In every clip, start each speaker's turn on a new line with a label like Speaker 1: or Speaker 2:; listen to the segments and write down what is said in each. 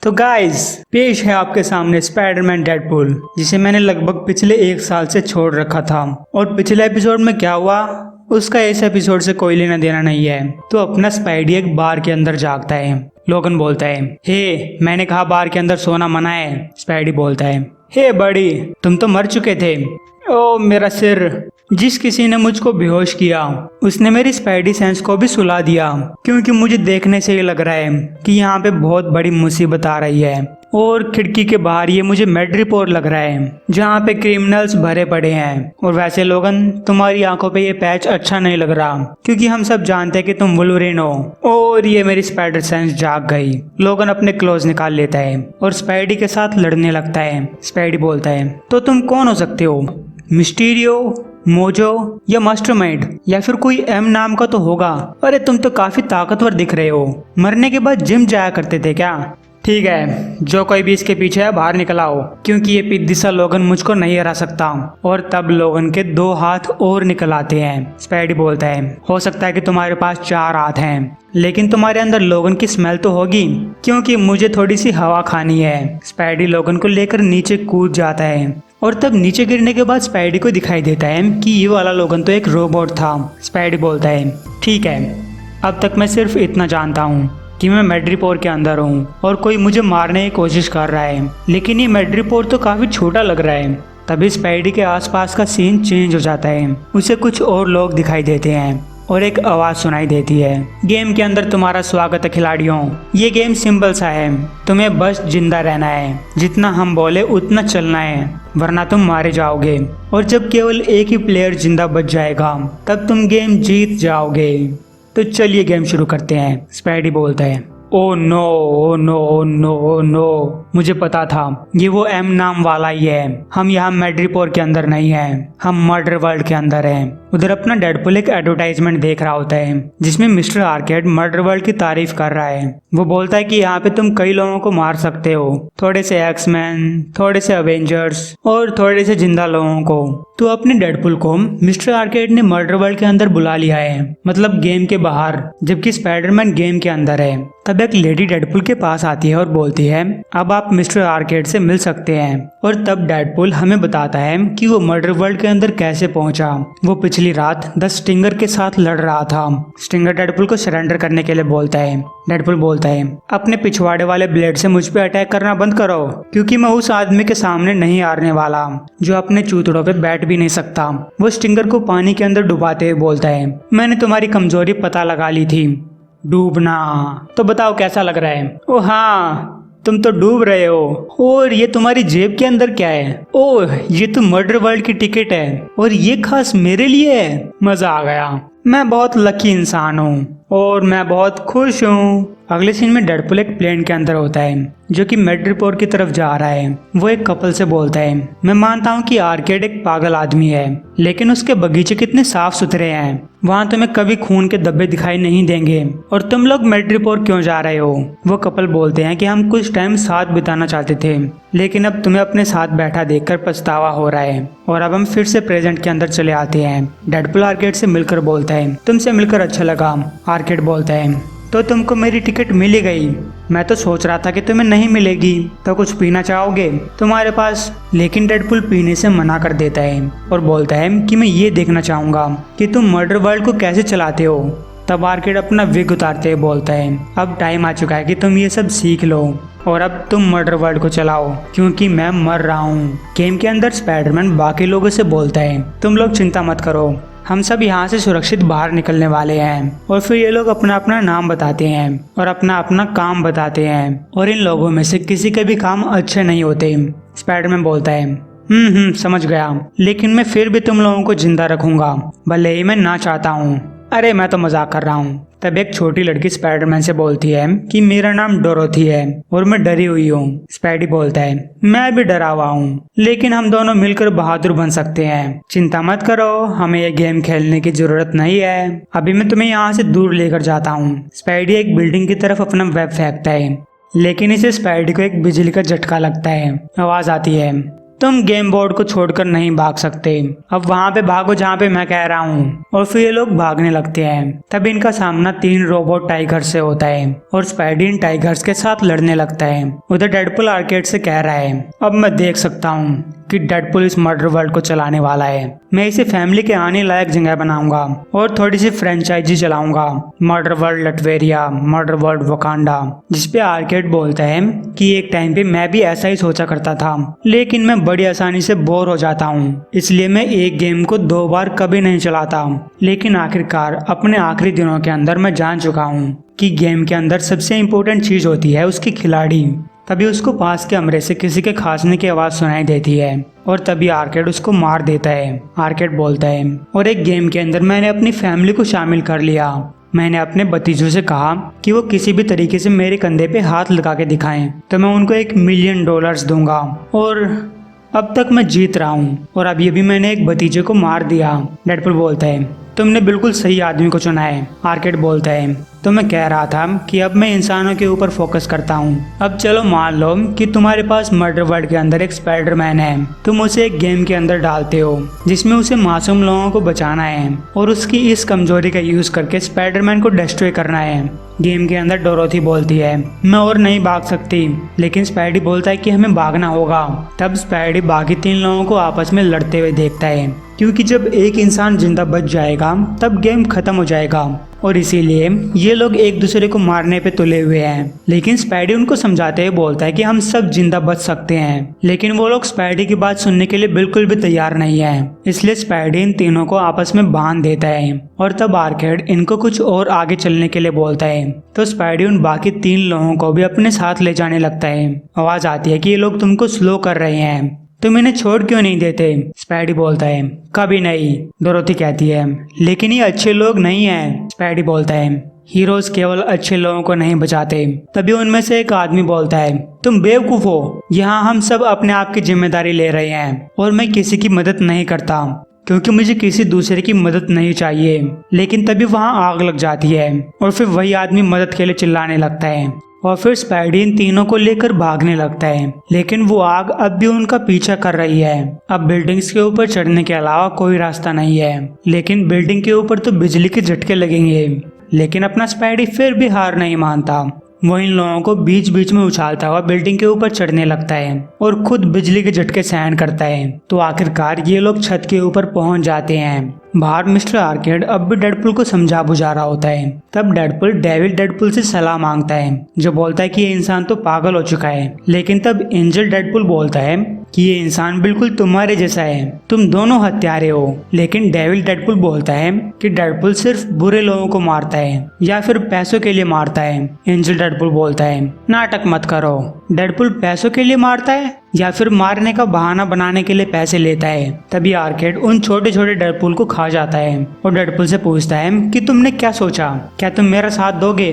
Speaker 1: तो गाइस पेश है आपके सामने स्पाइडरमैन डेडपूल, जिसे मैंने लगभग पिछले 1 साल से छोड़ रखा था। और पिछले एपिसोड में क्या हुआ उसका इस एपिसोड से कोई लेना देना नहीं है। तो अपना स्पाइडी एक बार के अंदर जागता है। लोगन बोलता है, हे मैंने कहा बार के अंदर सोना मना है। स्पाइडी बोलता है, हे बड़ी तुम तो मर चुके थे। ओ मेरा सिर। जिस किसी ने मुझको बेहोश किया उसने मेरी स्पाइडी सेंस को भी सुला दिया, क्योंकि मुझे देखने से ही लग रहा है कि यहाँ पे बहुत बड़ी मुसीबत आ रही है। और खिड़की के बाहर ये मुझे मेड्रिपोर लग रहा है, जहाँ पे क्रिमिनल्स भरे पड़े हैं। और वैसे लोगन तुम्हारी आंखों पे ये पैच अच्छा नहीं लग रहा, क्योंकि हम सब जानते हैं कि तुम वुल्वरीन हो। और ये मेरी स्पाइडर सेंस जाग गई। लोगन अपने क्लोज निकाल लेता है और स्पाइडी के साथ लड़ने लगता है। स्पाइडी बोलता है, तो तुम कौन हो सकते हो? मिस्टीरियो, मोजो या मास्टरमाइंड, या फिर कोई एम नाम का तो होगा। अरे तुम तो काफी ताकतवर दिख रहे हो। मरने के बाद जिम जाया करते थे क्या? ठीक है, जो कोई भी इसके पीछे है बाहर निकल आओ, क्योंकि ये पिद्दिसा लोगन मुझको नहीं हरा सकता। और तब लोगन के 2 हाथ और निकल आते हैं। स्पाइडी बोलता है, हो सकता है कि तुम्हारे पास 4 हाथ हैं, लेकिन तुम्हारे अंदर लोगन की स्मेल तो होगी, क्योंकि मुझे थोड़ी सी हवा खानी है। स्पाइडी लोगन को लेकर नीचे कूद जाता है। और तब नीचे गिरने के बाद स्पाइडी को दिखाई देता है कि ये वाला लोगन तो एक रोबोट था। स्पाइडी बोलता है, ठीक है, अब तक मैं सिर्फ इतना जानता हूँ कि मैं मेड्रिपोर के अंदर हूँ और कोई मुझे मारने की कोशिश कर रहा है, लेकिन ये मेड्रिपोर तो काफी छोटा लग रहा है। तभी स्पाइडी के आसपास का सीन चेंज हो जाता है। उसे कुछ और लोग दिखाई देते हैं और एक आवाज सुनाई देती है, गेम के अंदर तुम्हारा स्वागत है खिलाड़ियों। ये गेम सिंपल सा है, तुम्हें बस जिंदा रहना है, जितना हम बोले उतना चलना है, वरना तुम मारे जाओगे। और जब केवल एक ही प्लेयर जिंदा बच जाएगा तब तुम गेम जीत जाओगे। तो चलिए गेम शुरू करते हैं। स्पाइडी बोलता है, oh no oh no oh no oh no, मुझे पता था ये वो एम नाम वाला ही है। हम यहाँ मेड्रिपोर के अंदर नहीं है, हम मर्डर वर्ल्ड के अंदर हैं। उधर अपना डेडपूल एक एडवर्टाइजमेंट देख रहा होता है, जिसमें मिस्टर आर्केड मर्डर वर्ल्ड की तारीफ कर रहा है। वो बोलता है कि यहाँ पे तुम कई लोगों को मार सकते हो, थोड़े से एक्समैन, थोड़े से अवेंजर्स और थोड़े से जिंदा लोगों को। तो अपने डेडपूल को मिस्टर आर्केड ने मर्डर वर्ल्ड के अंदर बुला लिया है, मतलब गेम के बाहर, जबकि स्पाइडरमैन गेम के अंदर है। तब एक लेडी डेडपूल के पास आती है और बोलती है, अब आप मिस्टर आर्केड से मिल सकते हैं। और तब डेडपूल हमें बताता है कि वो मर्डर वर्ल्ड के अंदर कैसे पहुंचा। वो पिछली रात द स्टिंगर के साथ लड़ रहा था। स्टिंगर डेडपूल को सरेंडर करने के लिए बोलता है। डेडपूल बोलता है, अपने पिछवाड़े वाले ब्लेड से मुझ पे अटैक करना बंद करो, क्योंकि मैं उस आदमी के सामने नहीं हारने वाला जो अपने चूतड़ों पे बैठ भी नहीं सकता। वो स्टिंगर को पानी के अंदर डुबाते हुए बोलता है, मैंने तुम्हारी कमजोरी पता लगा ली थी, डूबना। तो बताओ कैसा लग रहा है? ओ हाँ, तुम तो डूब रहे हो। और ये तुम्हारी जेब के अंदर क्या है? ओह, ये तो मर्डर वर्ल्ड की टिकट है और ये खास मेरे लिए है। मजा आ गया, मैं बहुत लकी इंसान हूँ और मैं बहुत खुश हूँ। अगले सीन में डेडपूल एक प्लेन के अंदर होता है जो कि मेड्रिपोर की तरफ जा रहा है। वो एक कपल से बोलता है, मैं मानता हूँ कि आर्केड एक पागल आदमी है, लेकिन उसके बगीचे कितने साफ सुथरे हैं, वहाँ तुम्हें कभी खून के धब्बे दिखाई नहीं देंगे। और तुम लोग मेड्रिपोर क्यों जा रहे हो? वो कपल बोलते हैं कि हम कुछ टाइम साथ बिताना चाहते थे, लेकिन अब तुम्हें अपने साथ बैठा देखकर पछतावा हो रहा है और अब हम फिर से प्रेजेंट के अंदर चले आते हैं। डेडपूल आर्केड से मिलकर बोलता है, तुमसे मिलकर अच्छा लगा। आर्केड बोलता है, तो तुमको मेरी टिकट मिल गई। मैं तो सोच रहा था कि तुम्हें नहीं मिलेगी। तो कुछ पीना चाहोगे तुम्हारे पास? लेकिन डेडपूल पीने से मना कर देता है और बोलता है कि मैं ये देखना चाहूंगा कि तुम मर्डर वर्ल्ड को कैसे चलाते हो। तब आर्केड अपना विग उतारते हुए बोलता है, अब टाइम आ चुका है कि तुम ये सब सीख लो और अब तुम मर्डर वर्ल्ड को चलाओ, क्योंकि मैं मर रहा हूँ। गेम के अंदर स्पाइडरमैन बाकी लोगों से बोलता है, तुम लोग चिंता मत करो, हम सब यहाँ से सुरक्षित बाहर निकलने वाले हैं। और फिर ये लोग अपना अपना नाम बताते हैं और अपना अपना काम बताते हैं, और इन लोगों में से किसी के भी काम अच्छे नहीं होते। स्पाइडरमैन बोलता है, समझ गया, लेकिन मैं फिर भी तुम लोगों को जिंदा रखूंगा, भले ही मैं ना चाहता हूँ। अरे मैं तो मजाक कर रहा हूँ। तब एक छोटी लड़की स्पाइडरमैन से बोलती है कि मेरा नाम डोरोथी है और मैं डरी हुई हूँ। स्पाइडी बोलता है, मैं भी डरा हुआ हूँ, लेकिन हम दोनों मिलकर बहादुर बन सकते हैं। चिंता मत करो, हमें ये गेम खेलने की जरूरत नहीं है। अभी मैं तुम्हें यहाँ से दूर लेकर जाता हूँ। स्पाइडी एक बिल्डिंग की तरफ अपना वेब फेंकता है, लेकिन इसे स्पाइडी को एक बिजली का झटका लगता है। आवाज आती है, तुम गेम बोर्ड को छोड़कर नहीं भाग सकते, अब वहाँ पे भागो जहाँ पे मैं कह रहा हूँ। और फिर ये लोग भागने लगते हैं। तब इनका सामना 3 रोबोट टाइगर से होता है और स्पाइडी इन टाइगर्स के साथ लड़ने लगता है। उधर डेडपुल आर्केड से कह रहा है, अब मैं देख सकता हूँ कि डेडपुल इस मर्डर वर्ल्ड को चलाने वाला है। मैं इसे फैमिली के आने लायक जगह बनाऊंगा और थोड़ी सी फ्रेंचाइजी चलाऊंगा, murder world Latveria, murder world Wakanda. जिसपे आर्केड बोलता है कि एक टाइम पे मैं भी ऐसा ही सोचा करता था, लेकिन मैं बड़ी आसानी से बोर हो जाता हूँ, इसलिए मैं एक गेम को 2 बार कभी नहीं चलाता। लेकिन आखिरकार अपने आखिरी दिनों के अंदर मैं जान चुका हूँ कि गेम के अंदर सबसे इम्पोर्टेंट चीज होती है उसकी खिलाड़ी। तभी उसको पास के कमरे से किसी के खांसने की आवाज सुनाई देती है और तभी आर्केड उसको मार देता है। आर्केड बोलता है, और एक गेम के अंदर मैंने अपनी फैमिली को शामिल कर लिया। मैंने अपने भतीजों से कहा कि वो किसी भी तरीके से मेरे कंधे पे हाथ लगा के दिखाएं तो मैं उनको $1 मिलियन दूंगा। और अब तक मैं जीत रहा हूँ और अभी अभी मैंने एक भतीजे को मार दिया। डेडपुल बोलता है, तुमने बिल्कुल सही आदमी को चुना है। आर्केड बोलता है, तो मैं कह रहा था कि अब मैं इंसानों के ऊपर फोकस करता हूँ। अब चलो मान लो कि तुम्हारे पास मर्डर वर्ल्ड के अंदर एक स्पाइडरमैन है। तुम उसे एक गेम के अंदर डालते हो जिसमें उसे मासूम लोगों को बचाना है और उसकी इस कमजोरी का यूज करके स्पाइडरमैन को डिस्ट्रॉय करना है। गेम के अंदर डोरोथी बोलती है, मैं और नहीं भाग सकती, लेकिन स्पाइडी बोलता है कि हमें भागना होगा। तब स्पाइडी बाकी 3 लोगों को आपस में लड़ते हुए देखता है, क्योंकि जब एक इंसान जिंदा बच जाएगा तब गेम खत्म हो जाएगा और इसीलिए ये लोग एक दूसरे को मारने पे तुले हुए हैं। लेकिन स्पाइडी उनको समझाते हुए बोलता है कि हम सब जिंदा बच सकते हैं, लेकिन वो लोग स्पाइडी की बात सुनने के लिए बिल्कुल भी तैयार नहीं है। इसलिए स्पाइडी इन तीनों को आपस में बांध देता है और तब आर्केड इनको कुछ और आगे चलने के लिए बोलता है। तो स्पाइडी उन बाकी 3 लोगों को भी अपने साथ ले जाने लगता है। आवाज आती है कि ये लोग तुमको स्लो कर रहे हैं, तुम इन्हें छोड़ क्यों नहीं देते? स्पाइडी बोलता है, कभी नहीं। डोरोथी कहती है, लेकिन ये अच्छे लोग नहीं हैं। स्पाइडी बोलता है, हीरोज केवल अच्छे लोगों को नहीं बचाते। तभी उनमें से एक आदमी बोलता है, तुम बेवकूफ हो, यहाँ हम सब अपने आप की जिम्मेदारी ले रहे हैं और मैं किसी की मदद नहीं करता क्योंकि मुझे किसी दूसरे की मदद नहीं चाहिए। लेकिन तभी वहाँ आग लग जाती है और फिर वही आदमी मदद के लिए चिल्लाने लगता है और फिर स्पाइडी इन तीनों को लेकर भागने लगता है, लेकिन वो आग अब भी उनका पीछा कर रही है। अब बिल्डिंग्स के ऊपर चढ़ने के अलावा कोई रास्ता नहीं है, लेकिन बिल्डिंग के ऊपर तो बिजली के झटके लगेंगे। लेकिन अपना स्पाइडी फिर भी हार नहीं मानता। वो इन लोगों को बीच बीच में उछालता हुआ बिल्डिंग के ऊपर चढ़ने लगता है और खुद बिजली के झटके सहन करता है। तो आखिरकार ये लोग छत के ऊपर पहुंच जाते हैं। बाहर मिस्टर आर्केड अब भी डेडपुल को समझा बुझा रहा होता है। तब डेडपुल डेविल डेडपुल से सलाह मांगता है, जो बोलता है कि ये इंसान तो पागल हो चुका है। लेकिन तब एंजल डेडपुल बोलता है कि ये इंसान बिल्कुल तुम्हारे जैसा है, तुम दोनों हत्यारे हो। लेकिन डेविल डेडपुल बोलता है कि डेडपुल सिर्फ बुरे लोगों को मारता है या फिर पैसों के लिए मारता है। एंजल डेडपुल बोलता है, नाटक मत करो, डेडपुल पैसों के लिए मारता है या फिर मारने का बहाना बनाने के लिए पैसे लेता है। तभी आर्केड उन छोटे छोटे डेडपुल को खा जाता है और डेडपुल से पूछता है कि तुमने क्या सोचा, क्या तुम मेरा साथ दोगे?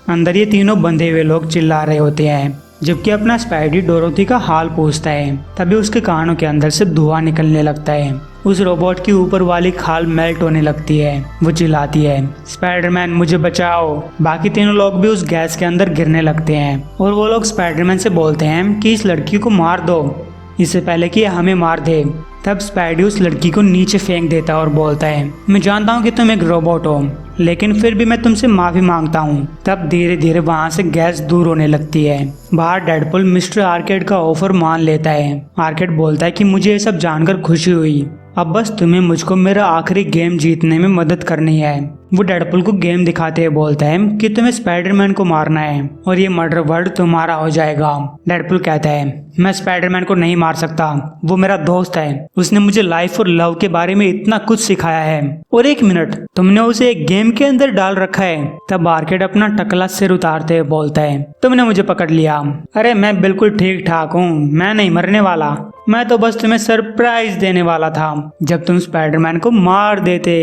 Speaker 1: अंदर ये तीनों बंधे हुए लोग चिल्ला रहे होते हैं, जबकि अपना स्पाइडी डोरोथी का हाल पूछता है। तभी उसके कानों के अंदर से धुआं निकलने लगता है। उस रोबोट की ऊपर वाली खाल मेल्ट होने लगती है। वो चिल्लाती है, स्पाइडरमैन मुझे बचाओ। बाकी तीनों लोग भी उस गैस के अंदर गिरने लगते हैं और वो लोग स्पाइडरमैन से बोलते हैं कि इस लड़की को मार दो, इससे पहले कि हमें मार दे। तब स्पाइडी उस लड़की को नीचे फेंक देता है और बोलता है, मैं जानता हूँ कि तुम एक रोबोट हो, लेकिन फिर भी मैं तुमसे माफी मांगता हूँ। तब धीरे धीरे वहाँ से गैस दूर होने लगती है। बाहर डेडपुल मिस्टर आर्केड का ऑफर मान लेता है। आर्केड बोलता है कि मुझे ये सब जानकर खुशी हुई, अब बस तुम्हें मुझको मेरा आखिरी गेम जीतने में मदद करनी है। वो डेडपुल को गेम दिखाते हुए बोलता है कि तुम्हें स्पाइडरमैन को मारना है और ये मर्डर वर्ल्ड तुम्हारा हो जाएगा। डेडपुल कहता है, मैं स्पाइडरमैन को नहीं मार सकता, वो मेरा दोस्त है, उसने मुझे लाइफ और लव के बारे में इतना कुछ सिखाया है। और 1 मिनट, तुमने उसे एक गेम के अंदर डाल रखा है। तब आर्केड अपना टकला सिर उतारते हुए बोलता है, तुमने मुझे पकड़ लिया। अरे मैं बिल्कुल ठीक ठाक हूँ, मैं नहीं मरने वाला, मैं तो बस तुम्हें सरप्राइज देने वाला था जब तुम स्पाइडरमैन को मार देते,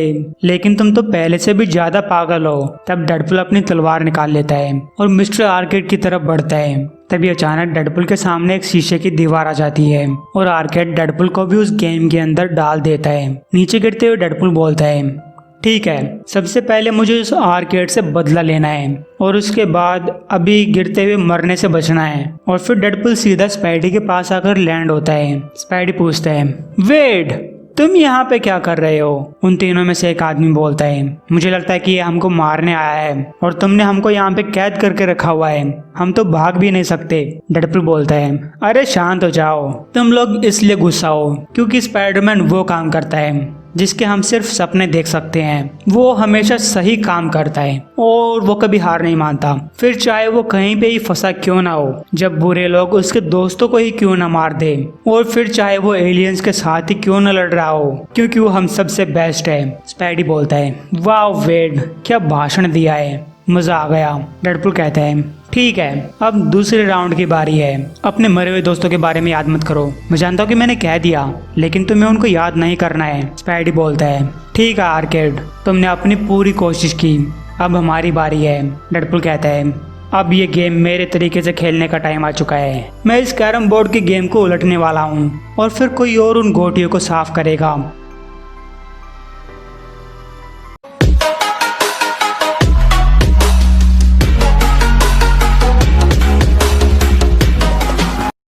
Speaker 1: लेकिन तुम तो पहले से भी ज्यादा पागल हो। तब डेडपुल अपनी तलवार निकाल लेता है और मिस्टर आर्केड की तरफ बढ़ता है। तभी अचानक डेडपुल के सामने एक शीशे की दीवार आ जाती है और आर्केड डेडपुल को भी उस गेम के अंदर डाल देता है। नीचे गिरते हुए डेडपुल बोलता है, ठीक है, सबसे पहले मुझे उस आर्केड से बदला लेना है और उसके बाद अभी गिरते हुए मरने से बचना है। और फिर डेडपुल सीधा स्पाइडी के पास आकर लैंड होता है। स्पाइडी पूछता है, वेड तुम यहाँ पे क्या कर रहे हो? उन तीनों में से एक आदमी बोलता है, मुझे लगता है कि ये हमको मारने आया है और तुमने हमको यहाँ पे कैद करके रखा हुआ है, हम तो भाग भी नहीं सकते। डेडपुल बोलता है, अरे शांत हो जाओ, तुम लोग इसलिए गुस्सा हो क्योंकि स्पाइडरमैन वो काम करता है जिसके हम सिर्फ सपने देख सकते हैं। वो हमेशा सही काम करता है और वो कभी हार नहीं मानता, फिर चाहे वो कहीं पे ही फंसा क्यों ना हो, जब बुरे लोग उसके दोस्तों को ही क्यों ना मार दे, और फिर चाहे वो एलियंस के साथ ही क्यों ना लड़ रहा हो, क्योंकि वो हम सबसे बेस्ट है। स्पाइडी बोलता है, वाह वेड, क्या भाषण दिया है, मजा आ गया। डेडपुल कहता है, ठीक है, अब दूसरे राउंड की बारी है। अपने मरे हुए दोस्तों के बारे में याद मत करो, मैं जानता हूँ कि मैंने कह दिया, लेकिन तुम्हें उनको याद नहीं करना है। स्पाइडी बोलता है, ठीक है आर्केड, तुमने अपनी पूरी कोशिश की, अब हमारी बारी है। डेडपुल कहता है, अब ये गेम मेरे तरीके से खेलने का टाइम आ चुका है। मैं इस कैरम बोर्ड के गेम को उलटने वाला हूँ और फिर कोई और उन गोटियों को साफ करेगा